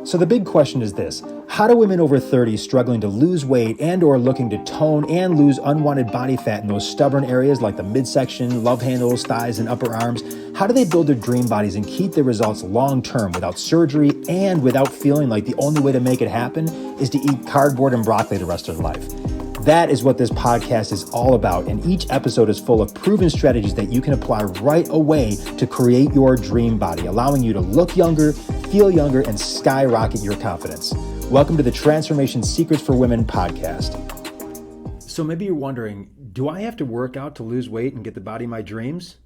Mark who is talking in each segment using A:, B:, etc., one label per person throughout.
A: So the big question is this: how do women over 30 struggling to lose weight and or looking to tone and lose unwanted body fat in those stubborn areas like the midsection, love handles, thighs, and upper arms, how do they build their dream bodies and keep their results long-term without surgery and without feeling like the only way to make it happen is to eat cardboard and broccoli the rest of their life? That is what this podcast is all about, and each episode is full of proven strategies that you can apply right away to create your dream body, allowing you to look younger, feel younger, and skyrocket your confidence. Welcome to the Transformation Secrets for Women podcast. So maybe you're wondering, do I have to work out to lose weight and get the body of my dreams?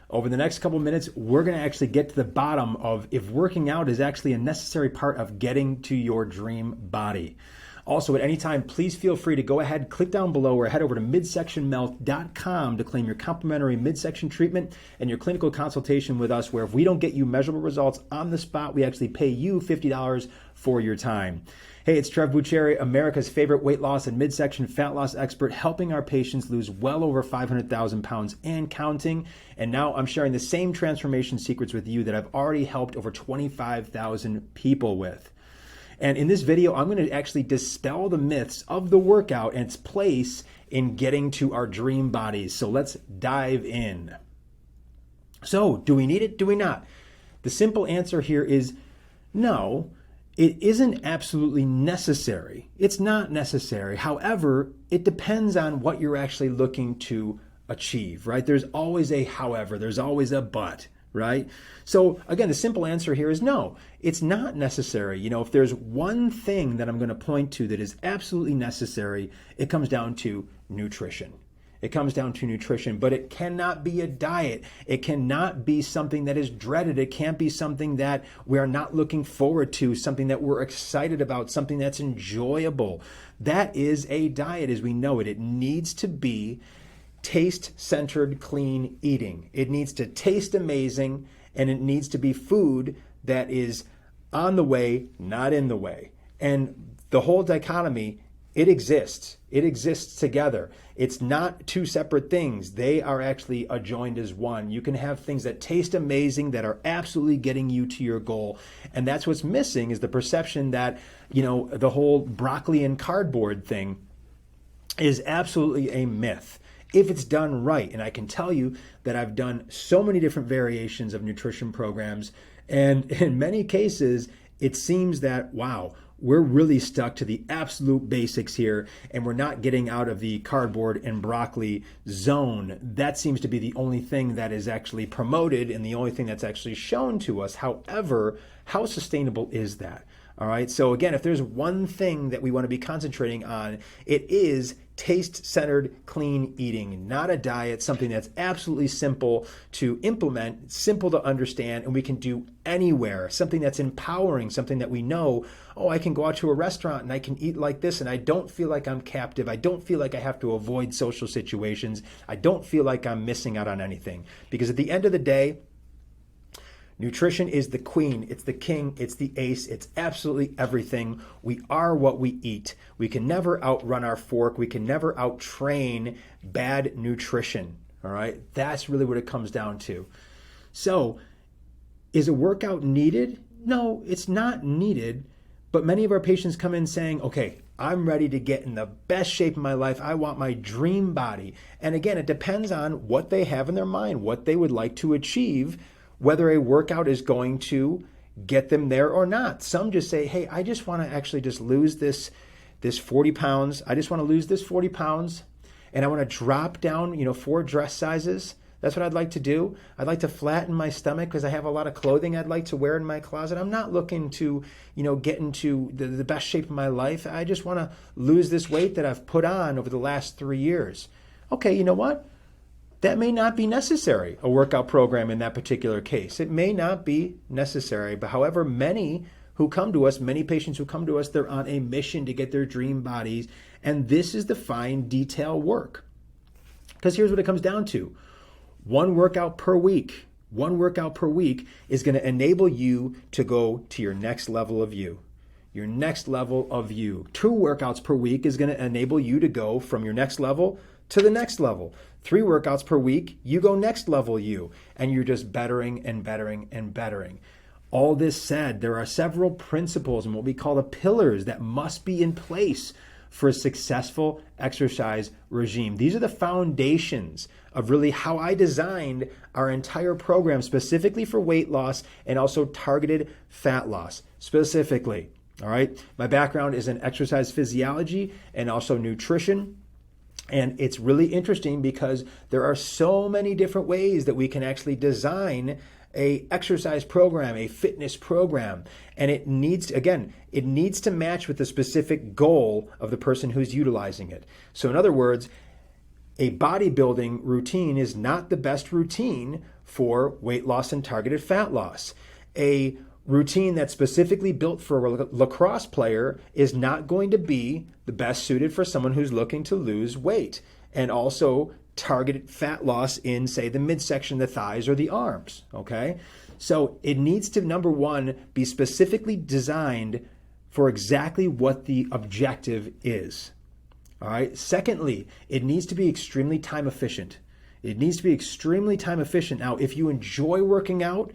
A: Over the next couple of minutes, we're going to actually get to the bottom of if working out is actually a necessary part of getting to your dream body. Also, at any time, please feel free to go ahead, click down below, or head over to midsectionmelt.com to claim your complimentary midsection treatment and your clinical consultation with us, where if we don't get you measurable results on the spot, we actually pay you $50 for your time. Hey, it's Trev Bucheri, America's favorite weight loss and midsection fat loss expert, helping our patients lose well over 500,000 pounds and counting. And now I'm sharing the same transformation secrets with you that I've already helped over 25,000 people with. And in this video, I'm going to actually dispel the myths of the workout and its place in getting to our dream bodies. So let's dive in. So, do we need it? Do we not? The simple answer here is no, it isn't absolutely necessary. It's not necessary. However, it depends on what you're actually looking to achieve, right? There's always a however, there's always a but. Right? So again, the simple answer here is no, it's not necessary. You know, if there's one thing that I'm going to point to that is absolutely necessary, it comes down to nutrition. It comes down to nutrition, but it cannot be a diet. It cannot be something that is dreaded. It can't be something that we are not looking forward to, something that we're excited about, something that's enjoyable. That is a diet as we know it. It needs to be taste-centered, clean eating. It needs to taste amazing, and it needs to be food that is on the way, not in the way. And the whole dichotomy, it exists. It exists together. It's not two separate things. They are actually adjoined as one. You can have things that taste amazing, that are absolutely getting you to your goal. And that's what's missing, is the perception that, you know, the whole broccoli and cardboard thing is absolutely a myth if it's done right. And I can tell you that I've done so many different variations of nutrition programs, and in many cases it seems that, wow, we're really stuck to the absolute basics here, and we're not getting out of the cardboard and broccoli zone. That seems to be the only thing that is actually promoted and the only thing that's actually shown to us. However, how sustainable is that? All right. So again, if there's one thing that we want to be concentrating on, it is taste-centered, clean eating, not a diet, something that's absolutely simple to implement, simple to understand, and we can do anywhere, something that's empowering, something that we know, oh, I can go out to a restaurant and I can eat like this and I don't feel like I'm captive. I don't feel like I have to avoid social situations. I don't feel like I'm missing out on anything. Because at the end of the day, nutrition is the queen, it's the king, it's the ace, it's absolutely everything. We are what we eat. We can never outrun our fork. We can never out-train bad nutrition, all right? That's really what it comes down to. So, is a workout needed? No, it's not needed, but many of our patients come in saying, okay, I'm ready to get in the best shape of my life. I want my dream body. And again, it depends on what they have in their mind, what they would like to achieve, whether a workout is going to get them there or not. Some just say, hey, I just want to actually just lose this 40 pounds. I just want to lose this 40 pounds and I want to drop down, 4 dress sizes. That's what I'd like to do. I'd like to flatten my stomach because I have a lot of clothing I'd like to wear in my closet. I'm not looking to, get into the best shape of my life. I just want to lose this weight that I've put on over the last 3 years. Okay, you know what? That may not be necessary, a workout program in that particular case. It may not be necessary, but however, many patients who come to us, they're on a mission to get their dream bodies, and this is the fine detail work. Because here's what it comes down to. One workout per week is going to enable you to go to your next level of you. Your next level of you. 2 workouts per week is going to enable you to go from your next level to the next level. 3 workouts per week, you go next level you, and you're just bettering and bettering and bettering. All this said, there are several principles and what we call the pillars that must be in place for a successful exercise regime. These are the foundations of really how I designed our entire program specifically for weight loss and also targeted fat loss specifically. All right. My background is in exercise physiology and also nutrition. And it's really interesting because there are so many different ways that we can actually design a exercise program, a fitness program. And it needs to match with the specific goal of the person who's utilizing it. So in other words, a bodybuilding routine is not the best routine for weight loss and targeted fat loss. A routine that's specifically built for a lacrosse player is not going to be the best suited for someone who's looking to lose weight and also targeted fat loss in, say, the midsection, the thighs, or the arms, okay? So it needs to, number one, be specifically designed for exactly what the objective is, all right? Secondly, it needs to be extremely time efficient. It needs to be extremely time efficient. Now, if you enjoy working out,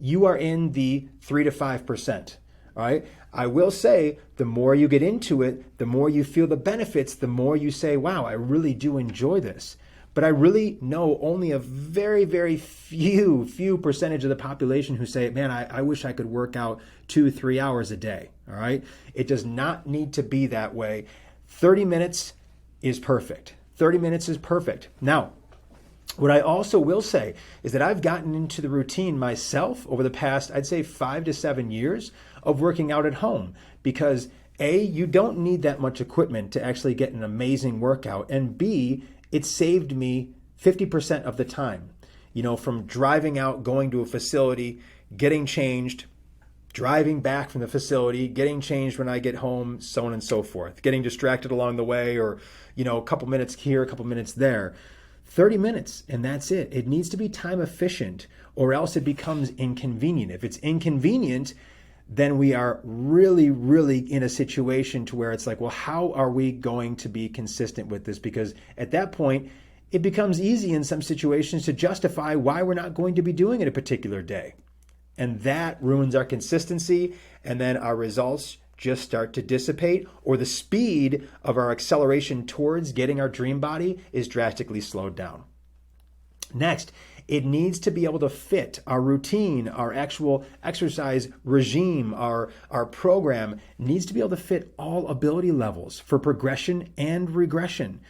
A: you are in the 3 to 5%. All right. I will say the more you get into it, the more you feel the benefits, the more you say, wow, I really do enjoy this. But I really know only a very, very few percentage of the population who say, man, I wish I could work out 2-3 hours a day. All right. It does not need to be that way. 30 minutes is perfect. 30 minutes is perfect. Now, what I also will say is that I've gotten into the routine myself over the past, I'd say 5 to 7 years of working out at home because A, you don't need that much equipment to actually get an amazing workout, and B, it saved me 50% of the time, from driving out, going to a facility, getting changed, driving back from the facility, getting changed when I get home, so on and so forth, getting distracted along the way or, a couple minutes here, a couple minutes there. 30 minutes, and that's it. It needs to be time efficient, or else it becomes inconvenient. If it's inconvenient, then we are really, really in a situation to where it's like, well, how are we going to be consistent with this? Because at that point, it becomes easy in some situations to justify why we're not going to be doing it a particular day. And that ruins our consistency, and then our results just start to dissipate, or the speed of our acceleration towards getting our dream body is drastically slowed down. Next, it needs to be able to fit our routine, our actual exercise regime, our program needs to be able to fit all ability levels for progression and regression.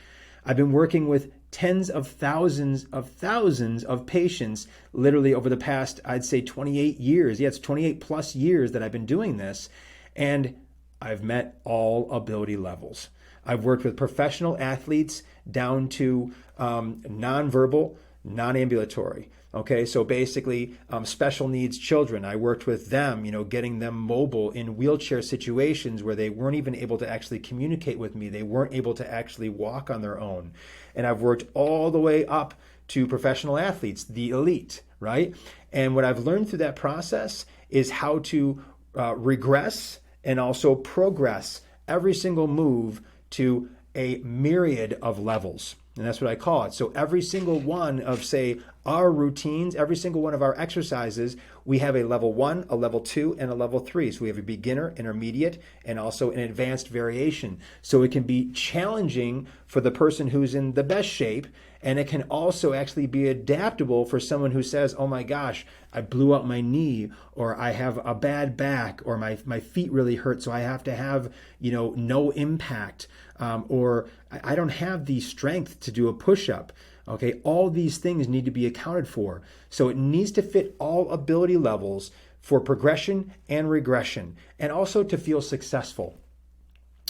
A: I've been working with tens of thousands of patients literally over the past, I'd say 28 years. Yeah, it's 28 plus years that I've been doing this. And I've met all ability levels. I've worked with professional athletes down to nonverbal, non-ambulatory. Okay, so basically special needs children. I worked with them, getting them mobile in wheelchair situations where they weren't even able to actually communicate with me. They weren't able to actually walk on their own. And I've worked all the way up to professional athletes, the elite, right? And what I've learned through that process is how to regress and also progress every single move to a myriad of levels. And that's what I call it. So every single one of, say, our routines, every single one of our exercises, we have a level 1, a level 2, and a level 3. So we have a beginner, intermediate, and also an advanced variation. So it can be challenging for the person who's in the best shape, and it can also actually be adaptable for someone who says, oh my gosh, I blew out my knee, or I have a bad back, or my feet really hurt, so I have to have, no impact, or I don't have the strength to do a push-up. Okay, all these things need to be accounted for. So it needs to fit all ability levels for progression and regression, and also to feel successful.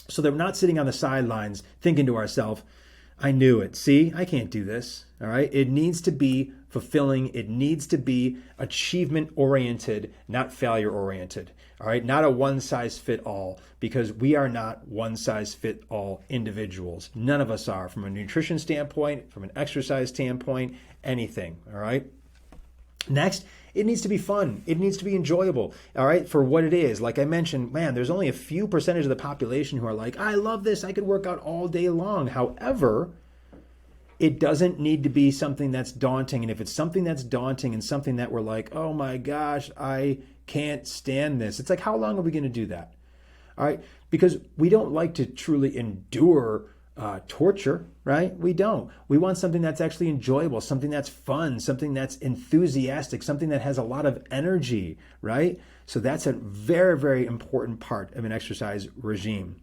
A: So that we're not sitting on the sidelines thinking to ourselves, I knew it. See, I can't do this. All right. It needs to be fulfilling. It needs to be achievement oriented, not failure oriented. All right. Not a one size fit all, because we are not one size fit all individuals. None of us are, from a nutrition standpoint, from an exercise standpoint, anything. All right. Next, it needs to be fun. It needs to be enjoyable, all right, for what it is. Like I mentioned, man, there's only a few percentage of the population who are like, I love this. I could work out all day long. However, It doesn't need to be something that's daunting. And if it's something that's daunting and something that we're like, oh my gosh, I can't stand this, it's like, how long are we going to do that? All right, because we don't like to truly endure torture, right? We don't. We want something that's actually enjoyable, something that's fun, something that's enthusiastic, something that has a lot of energy, right? So that's a very, very important part of an exercise regime.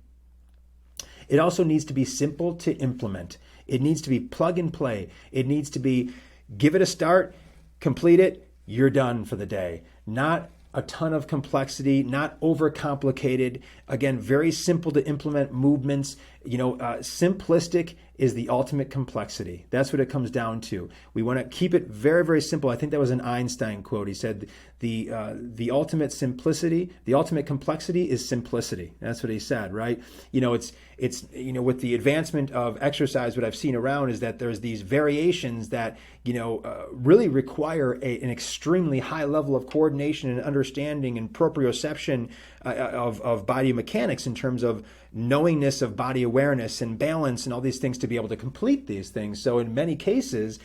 A: It also needs to be simple to implement. It needs to be plug and play. It needs to be give it a start, complete it, you're done for the day. Not a ton of complexity, not overcomplicated. Again, very simple to implement movements. Simplistic is the ultimate complexity. That's what it comes down to. We want to keep it very, very simple. I think that was an Einstein quote. He said, the ultimate simplicity, the ultimate complexity is simplicity. That's what he said, right? It's with the advancement of exercise, what I've seen around is that there's these variations that, really require an extremely high level of coordination and understanding and proprioception of body mechanics in terms of knowingness of body awareness and balance and all these things to be able to complete these things. So in many cases,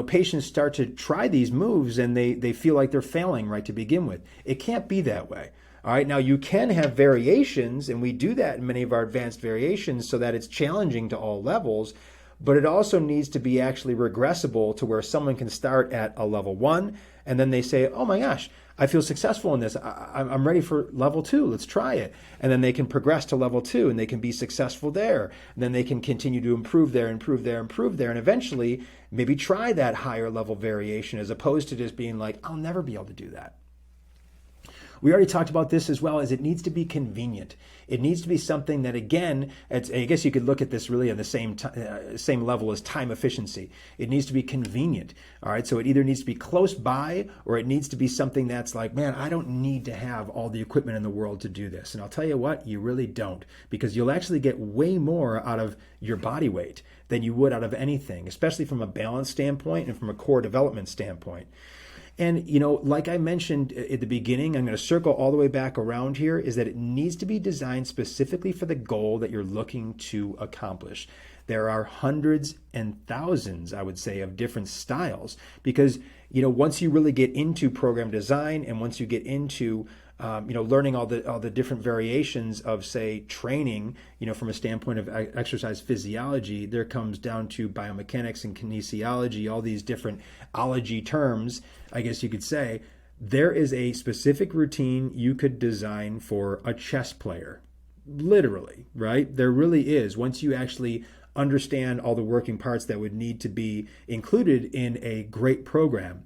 A: patients start to try these moves and they feel like they're failing right to begin with. It can't be that way. All right, now you can have variations, and we do that in many of our advanced variations so that it's challenging to all levels, but it also needs to be actually regressible to where someone can start at a level 1, and then they say, oh my gosh, I feel successful in this. I'm ready for level 2. Let's try it. And then they can progress to level 2 and they can be successful there. And then they can continue to improve there, improve there, improve there. And eventually maybe try that higher level variation as opposed to just being like, I'll never be able to do that. We already talked about this as well, as it needs to be convenient. It needs to be something that, again, I guess you could look at this really on the same level as time efficiency. It needs to be convenient. All right, so it either needs to be close by or it needs to be something that's like, man, I don't need to have all the equipment in the world to do this. And I'll tell you what, you really don't, because you'll actually get way more out of your body weight than you would out of anything, especially from a balance standpoint and from a core development standpoint. And, like I mentioned at the beginning, I'm going to circle all the way back around here, is that it needs to be designed specifically for the goal that you're looking to accomplish. There are hundreds and thousands, I would say, of different styles because, once you really get into program design and once you get into learning all the different variations of, say, training, from a standpoint of exercise physiology, there comes down to biomechanics and kinesiology, all these different ology terms, I guess you could say. There is a specific routine you could design for a chess player, literally, right? There really is. Once you actually understand all the working parts that would need to be included in a great program.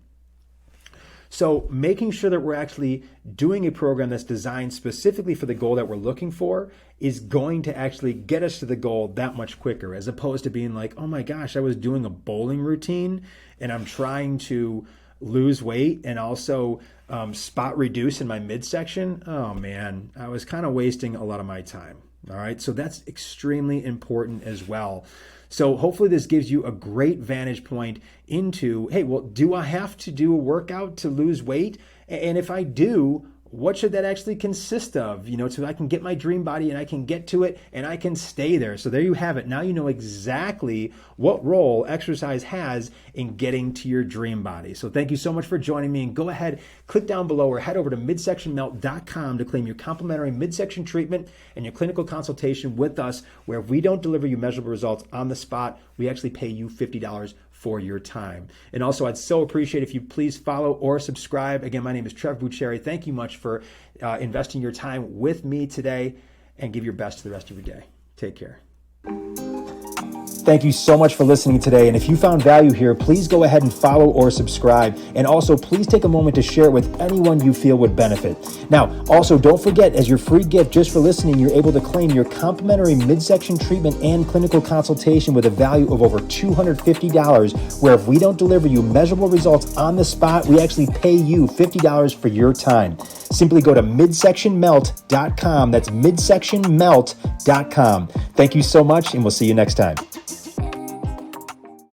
A: So making sure that we're actually doing a program that's designed specifically for the goal that we're looking for is going to actually get us to the goal that much quicker, as opposed to being like, oh my gosh, I was doing a bowling routine and I'm trying to lose weight and also spot reduce in my midsection. Oh man, I was kind of wasting a lot of my time. All right, so that's extremely important as well. So hopefully this gives you a great vantage point into, hey, well, do I have to do a workout to lose weight? And if I do, what should that actually consist of? So I can get my dream body and I can get to it and I can stay there. So there you have it. Now you know exactly what role exercise has in getting to your dream body. So thank you so much for joining me, and go ahead, click down below or head over to midsectionmelt.com to claim your complimentary midsection treatment and your clinical consultation with us, where if we don't deliver you measurable results on the spot, we actually pay you $50 for your time. And also, I'd so appreciate if you please follow or subscribe. Again, my name is Trevor Bucheri. Thank you much for investing your time with me today, and give your best to the rest of your day. Take care. Thank you so much for listening today. And if you found value here, please go ahead and follow or subscribe. And also, please take a moment to share it with anyone you feel would benefit. Now, also, don't forget, as your free gift just for listening, you're able to claim your complimentary midsection treatment and clinical consultation with a value of over $250, where if we don't deliver you measurable results on the spot, we actually pay you $50 for your time. Simply go to midsectionmelt.com. That's midsectionmelt.com. Thank you so much, and we'll see you next time.